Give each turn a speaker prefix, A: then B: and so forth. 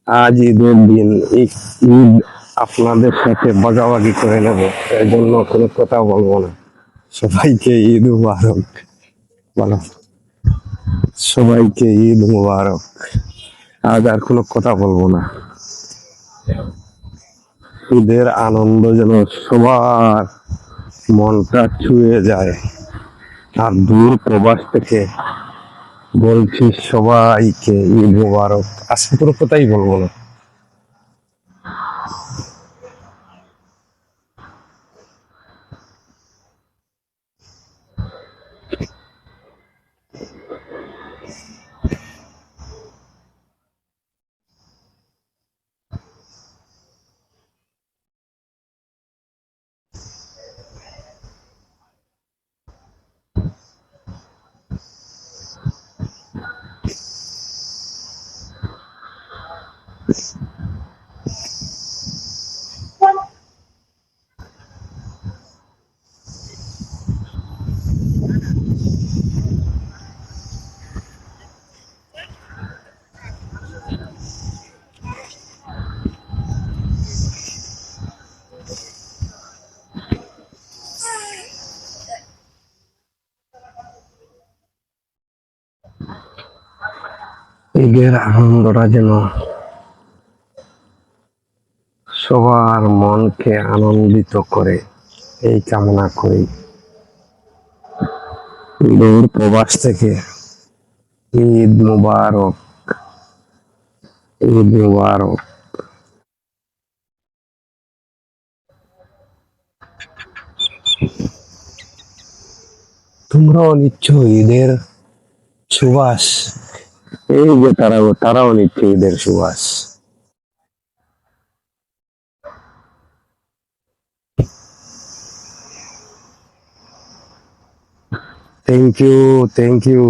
A: আজ ঈদের দিন। এই ঈদ আপনাদের সাথে ভাগাভাগি করে নেব, এর জন্য কোনো কথা বলবো না। সবাইকে ঈদ মুবারক। বলো, সবাইকে ঈদ মুবারক। আজ আর কোনো কথা বলবো না। ঈদের আনন্দ যেন সবার মনটা ছুঁয়ে যায়। আর দূর প্রবাস থেকে বলছি সবাইকে ঈদ মুবারক। আজকে কোনো কথাই বলবো না। ঈদের আনন্দটা যেন সবার মনকে আনন্দিত করে, এই কামনা করি। দূর প্রবাস থেকে ঈদ মুবারক, ঈদ মুবারক। তোমরাও নিচ্ছ ঈদের সুবাস। এই যে তারাও নিচ্ছে ঈদের সুবাস। Thank you, thank you.